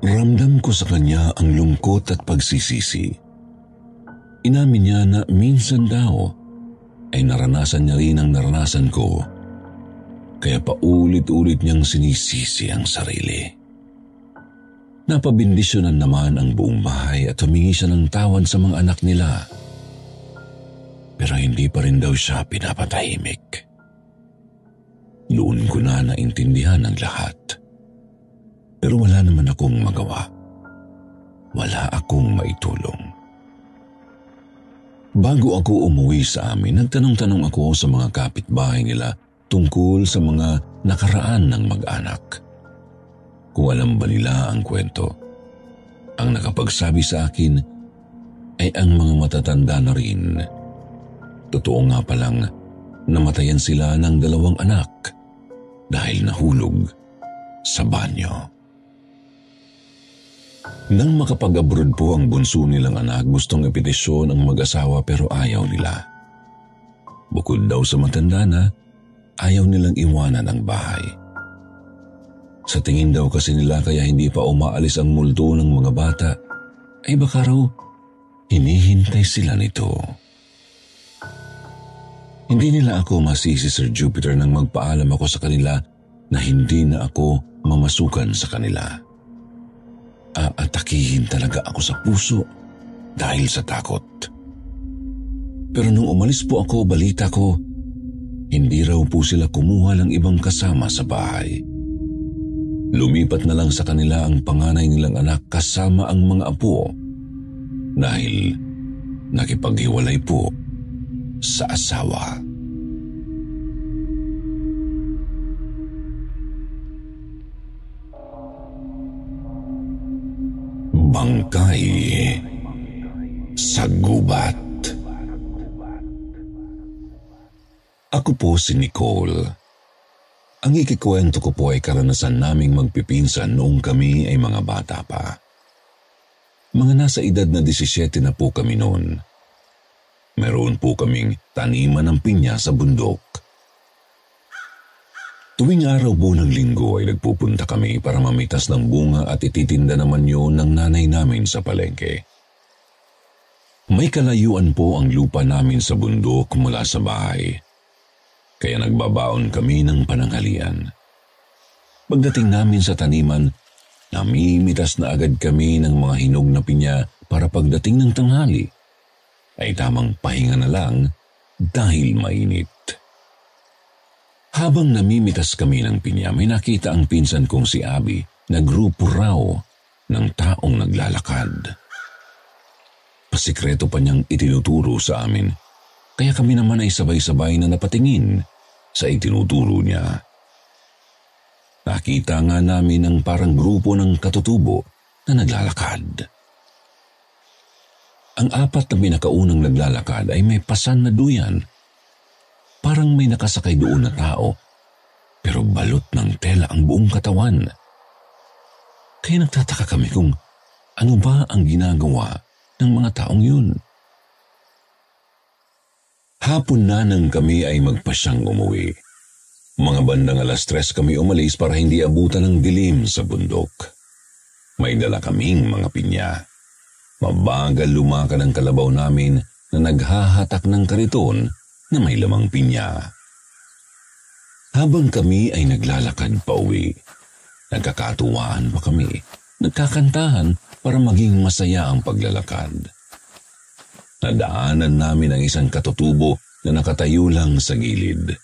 Ramdam ko sa kanya ang lungkot at pagsisisi. Inamin niya na minsan daw ay naranasan niya rin ang naranasan ko, kaya paulit-ulit niyang sinisisi ang sarili. Napabindisyonan naman ang buong bahay at humingi siya ng tawad sa mga anak nila. Pero hindi pa rin daw siya pinapatahimik. Noon ko na naintindihan ang lahat. Pero wala naman akong magawa. Wala akong maitulong. Bago ako umuwi sa amin, nagtanong-tanong ako sa mga kapitbahay nila tungkol sa mga nakaraan ng mag-anak. Kung alam ba nila ang kwento. Ang nakapagsabi sa akin ay ang mga matatanda na rin. Totoo nga palang namatayan sila ng 2 anak dahil nahulog sa banyo. Nang makapag-abroad po ang bunso nilang anak, gustong ipetisyon ang mag-asawa pero ayaw nila. Bukod daw sa matanda na, ayaw nilang iwanan ang bahay. Sa tingin daw kasi nila kaya hindi pa umaalis ang multo ng mga bata, ay baka raw hinihintay sila nito. Hindi nila ako masisi, Sir Jupiter, nang magpaalam ako sa kanila na hindi na ako mamasukan sa kanila. Aatakihin talaga ako sa puso dahil sa takot. Pero nung umalis po ako, balita ko, hindi raw po sila kumuha ng ibang kasama sa bahay. Lumipat na lang sa kanila ang panganay nilang anak kasama ang mga apo dahil nakipaghiwalay po sa asawa. Bangkay sa gubat. Ako po si Nicole. Ang ikikwento ko po ay karanasan naming magpipinsan noong kami ay mga bata pa. Mga nasa edad na 17 na po kami noon. Meron po kaming taniman ng pinya sa bundok. Tuwing araw po ng linggo ay nagpupunta kami para mamitas ng bunga at ititinda naman yun ng nanay namin sa palengke. May kalayuan po ang lupa namin sa bundok mula sa bahay, kaya nagbabaon kami ng pananghalian. Pagdating namin sa taniman, namimitas na agad kami ng mga hinog na pinya para pagdating ng tanghali, ay tamang pahinga na lang dahil mainit. Habang namimitas kami ng pinya, may nakita ang pinsan kong si Abby na grupo raw ng taong naglalakad. Pasikreto pa niyang itinuturo sa amin, kaya kami naman ay sabay-sabay na napatingin sa itinuturo niya. Nakita nga namin ang parang grupo ng katutubo na naglalakad. Ang 4 na pinakaunang naglalakad ay may pasan na duyan. Parang may nakasakay doon na tao, pero balot ng tela ang buong katawan. Kaya nagtataka kami kung ano ba ang ginagawa ng mga taong yun. Hapon na nang kami ay magpasyang umuwi. Mga bandang 3:00 kami umalis para hindi abutan ng dilim sa bundok. May dala kaming mga pinya. Mabagal lumakad ang kalabaw namin na naghahatak ng kariton na may lamang pinya. Habang kami ay naglalakad pa uwi, nagkakatuwaan pa kami, nagkakantahan para maging masaya ang paglalakad. Nadaanan namin ang isang katutubo na nakatayo lang sa gilid.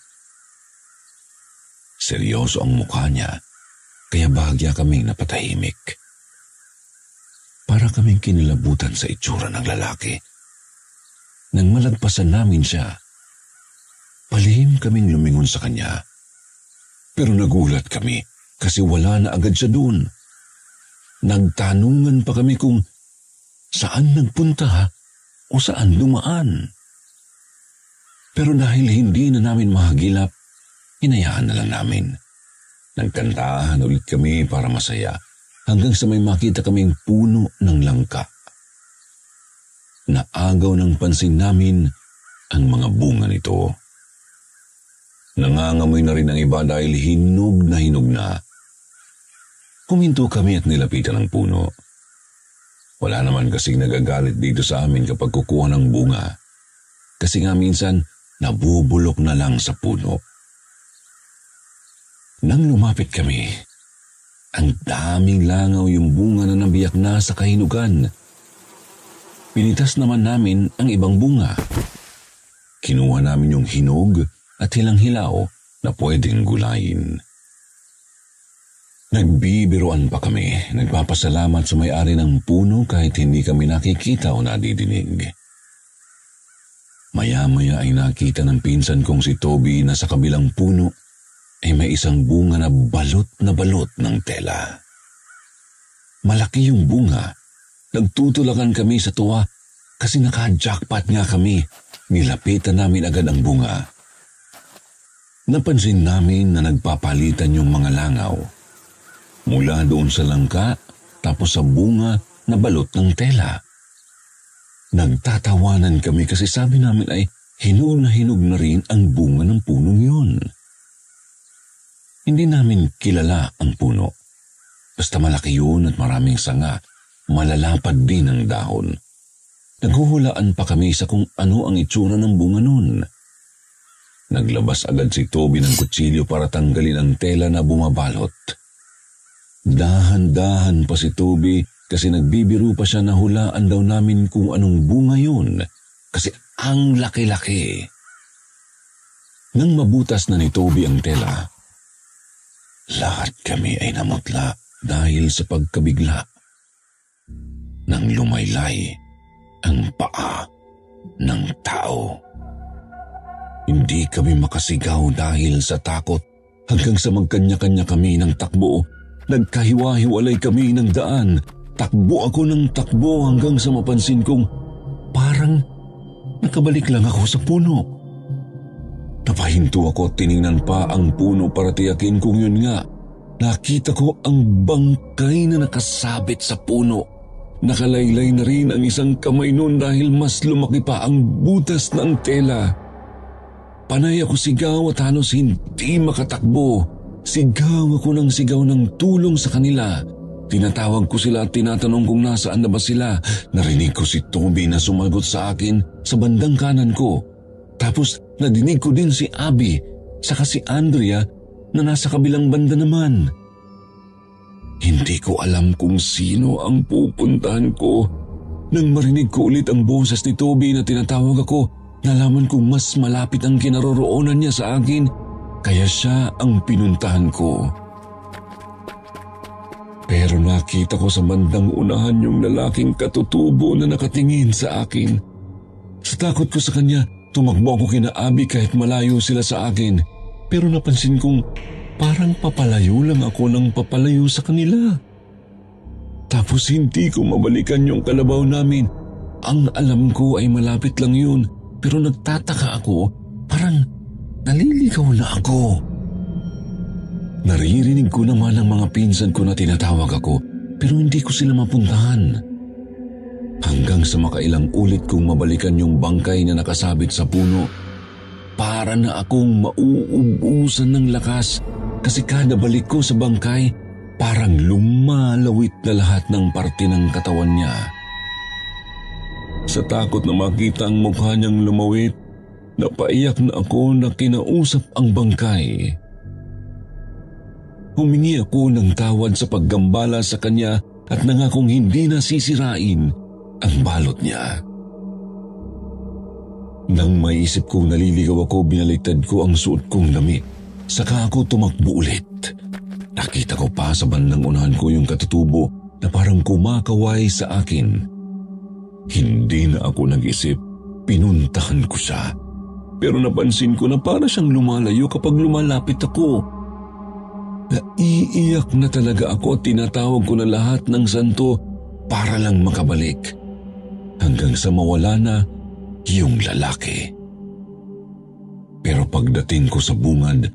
Seryoso ang mukha niya, kaya bahagya kaming napatahimik. Para kaming kinilabutan sa itsura ng lalaki. Nang malagpasan namin siya, palihim kaming lumingon sa kanya. Pero nagulat kami kasi wala na agad siya doon. Nagtanungan pa kami kung saan nagpunta o saan dumaan. Pero dahil hindi na namin mahagilap, hinayaan na lang namin. Nagkantahan ulit kami para masaya hanggang sa may makita kaming puno ng langka. Naagaw ng pansin namin ang mga bunga nito. Nangangamoy na rin ang iba dahil hinog na. Kuminto kami at nilapitan ang puno. Wala naman kasing nagagalit dito sa amin kapag kukuha ng bunga. Kasi nga minsan, nabubulok na lang sa puno. Nang lumapit kami, ang daming langaw yung bunga na nabiyak na sa kahinugan. Pinitas naman namin ang ibang bunga. Kinuha namin yung hinog at hilang-hilaw na pwedeng gulayin. Nagbibiruan pa kami, nagpapasalamat sa may-ari ng puno kahit hindi kami nakikita o nadidinig. Maya-maya ay nakita ng pinsan kong si Toby na sa kabilang puno ay may isang bunga na balot ng tela. Malaki yung bunga. Nagtutulakan kami sa tuwa kasi naka-jackpot nga kami. Nilapitan namin agad ang bunga. Napansin namin na nagpapalitan yung mga langaw. Mula doon sa langka, tapos sa bunga na balot ng tela. Nagtatawanan kami kasi sabi namin ay hinog na rin ang bunga ng punong yun. Hindi namin kilala ang puno. Basta malaki yun at maraming sanga, malalapad din ang dahon. Naghuhulaan pa kami sa kung ano ang itsura ng bunga nun. Naglabas agad si Toby ng kutsilyo para tanggalin ang tela na bumabalot. Dahan-dahan pa si Toby kasi nagbibiro pa siya na hulaan daw namin kung anong bunga yun kasi ang laki-laki. Nang mabutas na ni Toby ang tela, lahat kami ay namutla dahil sa pagkabigla. Nang lumaylay ang paa ng tao. Hindi kami makasigaw dahil sa takot hanggang sa magkanya-kanya kami ng takbo. Nagkahiwa-hiwalay kami ng daan. Takbo ako ng takbo hanggang sa mapansin kong parang nakabalik lang ako sa puno. Napahinto ako at tiningnan pa ang puno para tiyakin kung yun nga. Nakita ko ang bangkay na nakasabit sa puno. Nakalaylay na rin ang isang kamay noon dahil mas lumaki pa ang butas ng tela. Panay ako sigaw at halos hindi makatakbo. Sigaw ako ng sigaw ng tulong sa kanila. Tinatawag ko sila at tinatanong kung nasaan na ba sila. Narinig ko si Toby na sumagot sa akin sa bandang kanan ko. Tapos nadinig ko din si Abby, saka si Andrea na nasa kabilang banda naman. Hindi ko alam kung sino ang pupuntahan ko. Nang marinig ko ulit ang boses ni Toby na tinatawag ako, nalaman kong mas malapit ang kinaroroonan niya sa akin, kaya siya ang pinuntahan ko. Pero nakita ko sa bandang unahan yung lalaking katutubo na nakatingin sa akin. Sa takot ko sa kanya, tumakbo ako kina Abby kahit malayo sila sa akin. Pero napansin kong parang papalayo lang ako ng papalayo sa kanila. Tapos hindi ko mabalikan yung kalabaw namin. Ang alam ko ay malapit lang yun, pero nagtataka ako, parang naliligaw na ako. Naririnig ko naman ang mga pinsan ko na tinatawag ako, pero hindi ko sila mapuntahan. Hanggang sa makailang ulit kong mabalikan yung bangkay na nakasabit sa puno, para na akong mauubusan ng lakas kasi kada balik ko sa bangkay, parang lumalawit na lahat ng parte ng katawan niya. Sa takot na makita ang mukha niyang lumawit, napaiyak na ako na kinausap ang bangkay. Humingi ako ng tawad sa paggambala sa kanya at nangakong hindi na sisirain ang balot niya. Nang maisip kong naliligaw ako, binaliktad ko ang suot kong damit. Saka ako tumakbo ulit. Nakita ko pa sa bandang unahan ko yung katutubo na parang kumakaway sa akin. Hindi na ako nag-isip, pinuntahan ko siya. Pero napansin ko na para siyang lumalayo kapag lumalapit ako. Naiiyak na talaga ako at tinatawag ko na lahat ng santo para lang makabalik. Hanggang sa mawala na yung lalaki. Pero pagdating ko sa bungad,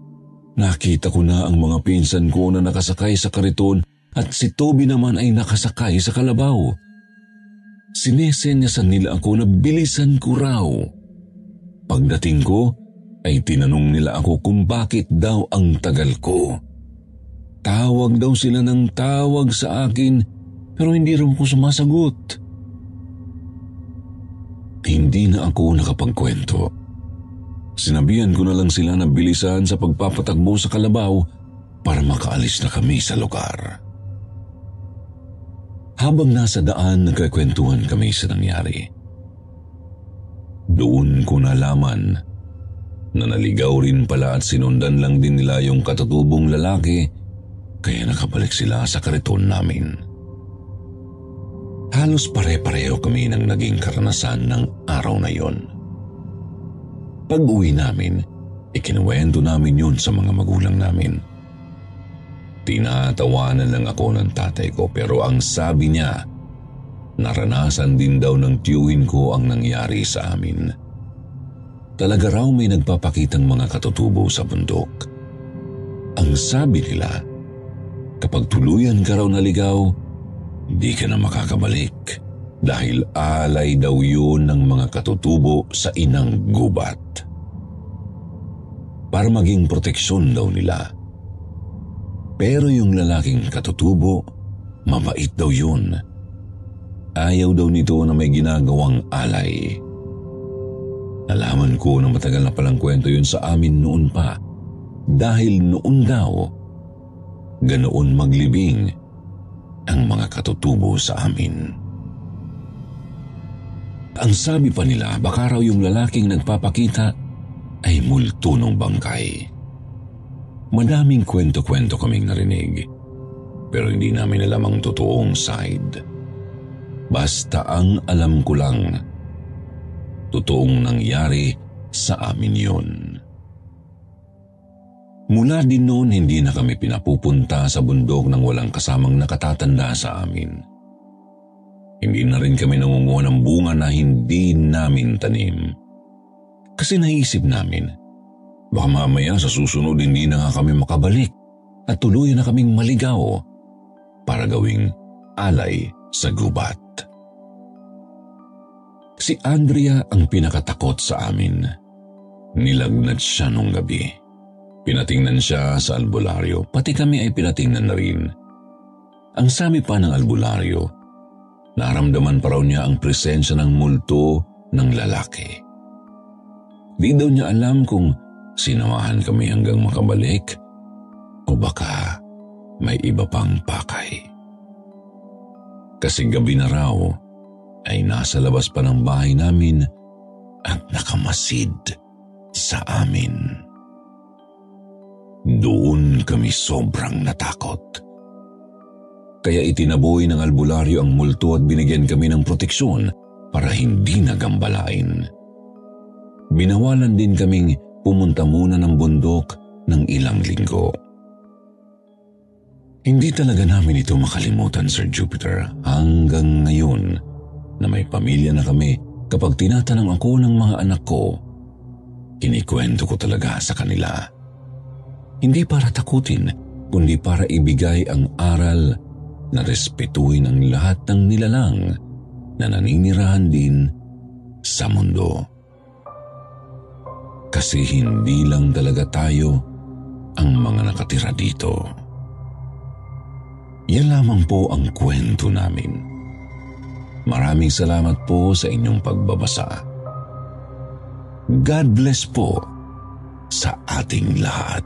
nakita ko na ang mga pinsan ko na nakasakay sa kariton at si Toby naman ay nakasakay sa kalabaw. Sinesenyasan nila ako na bilisan ko raw. Pagdating ko, ay tinanong nila ako kung bakit daw ang tagal ko. Tawag daw sila ng tawag sa akin pero hindi raw ako sumasagot. Hindi na ako nakapagkwento. Sinabihan ko na lang sila na bilisan sa pagpapatakbo sa kalabaw para makaalis na kami sa lugar. Habang nasa daan, nagkakwentuhan kami sa nangyari. Doon ko nalaman na naligaw rin pala at sinundan lang din nila yung katutubong lalaki kaya nakabalik sila sa kariton namin. Halos pare-pareho kami ng naging karanasan ng araw na yon. Pag-uwi namin, ikinuwento namin yun sa mga magulang namin. Tinatawanan lang ako ng tatay ko pero ang sabi niya, naranasan din daw ng tiyuhin ko ang nangyari sa amin. Talaga raw may nagpapakitang mga katutubo sa bundok. Ang sabi nila, kapag tuluyan ka raw naligaw, di ka na makakabalik dahil alay daw yun ng mga katutubo sa inang gubat. Para maging proteksyon daw nila. Pero yung lalaking katutubo, mabait daw yun. Ayaw daw nito na may ginagawang alay. Nalaman ko na matagal na palang kwento yun sa amin noon pa. Dahil noon daw, ganoon maglibing ang mga katutubo sa amin. Ang sabi pa nila, baka raw yung lalaking nagpapakita ay multo ng bangkay. Madaming kwento-kwento kaming narinig, pero hindi namin alam ang totoong side. Basta ang alam ko lang, totoong nangyari sa amin yun. Mula din noon, hindi na kami pinapupunta sa bundok nang walang kasamang nakatatanda sa amin. Hindi na rin kami nangunguha ng bunga na hindi namin tanim. Kasi naisip namin, baka mamaya sa susunod hindi na nga kami makabalik at tuluyan na kaming maligaw para gawing alay sa gubat. Si Andrea ang pinakatakot sa amin. Nilagnat siya nung gabi. Pinatingnan siya sa albularyo, pati kami ay pinatingnan na rin. Ang sabi pa ng albularyo, naramdaman pa raw niya ang presensya ng multo ng lalaki. Di daw niya alam kung sinamahan kami hanggang makabalik o baka may iba pang pakay. Kasi gabi na raw ay nasa labas pa ng bahay namin at nakamasid sa amin. Doon kami sobrang natakot. Kaya itinaboy ng albularyo ang multo at binigyan kami ng proteksyon para hindi nagambalain. Binawalan din kaming pumunta muna ng bundok ng ilang linggo. Hindi talaga namin ito makalimutan, Sir Jupiter, hanggang ngayon na may pamilya na kami. Kapag tinatanong ako ng mga anak ko, kinikwento ko talaga sa kanila. Hindi para takutin, kundi para ibigay ang aral na respetuhin ang lahat ng nilalang na naninirahan din sa mundo. Kasi hindi lang talaga tayo ang mga nakatira dito. Yan lamang po ang kwento namin. Maraming salamat po sa inyong pagbabasa. God bless po sa ating lahat.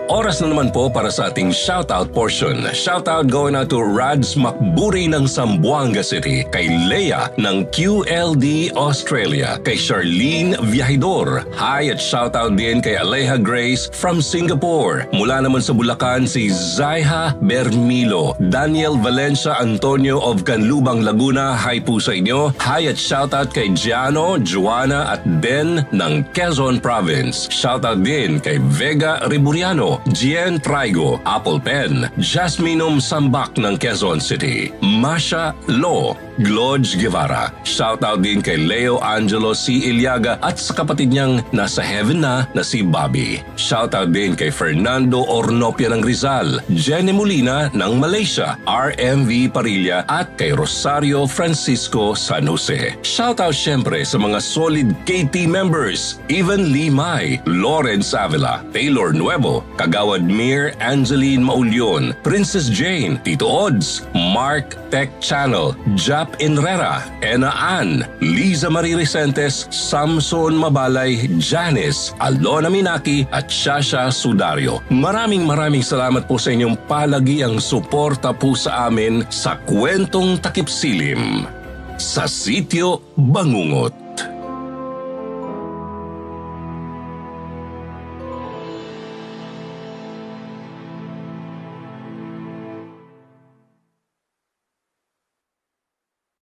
Oras na naman po para sa ating shoutout portion. Shoutout going out to Rads Makburi ng Zamboanga City, kay Leia ng QLD Australia, kay Charlene Viajidor. Hi at shoutout din kay Aleja Grace from Singapore. Mula naman sa Bulacan si Zaiha Bermilo. Daniel Valencia Antonio of Canlubang, Laguna. Hi po sa inyo. Hi at shoutout kay Giano, Joanna at Ben ng Quezon Province. Shoutout din kay Vega Riburiano, Gien Traigo, Apple Pen, Jasminum Sambak ng Quezon City, Masha Lo, Glodge Guevara. Shoutout din kay Leo Angelo C. Iliaga at sa kapatid niyang nasa heaven na si Bobby. Shoutout din kay Fernando Ornopia ng Rizal, Jenny Molina ng Malaysia, RMV Parilla at kay Rosario Francisco San Jose. Shoutout syempre sa mga solid KT members, Evan Lee May, Lawrence Avila, Taylor Nuevo, Kagawad Mir Angeline Maulyon, Princess Jane, Tito Odds, Mark Tech Channel, Jap Enrera, Ena Ann, Liza Marie Recentes, Samson Mabalay, Janice, Alona Minaki at Shasha Sudario. Maraming salamat po sa inyong palagiang suporta po sa amin sa Kwentong Takip Silim sa Sitio Bangungot.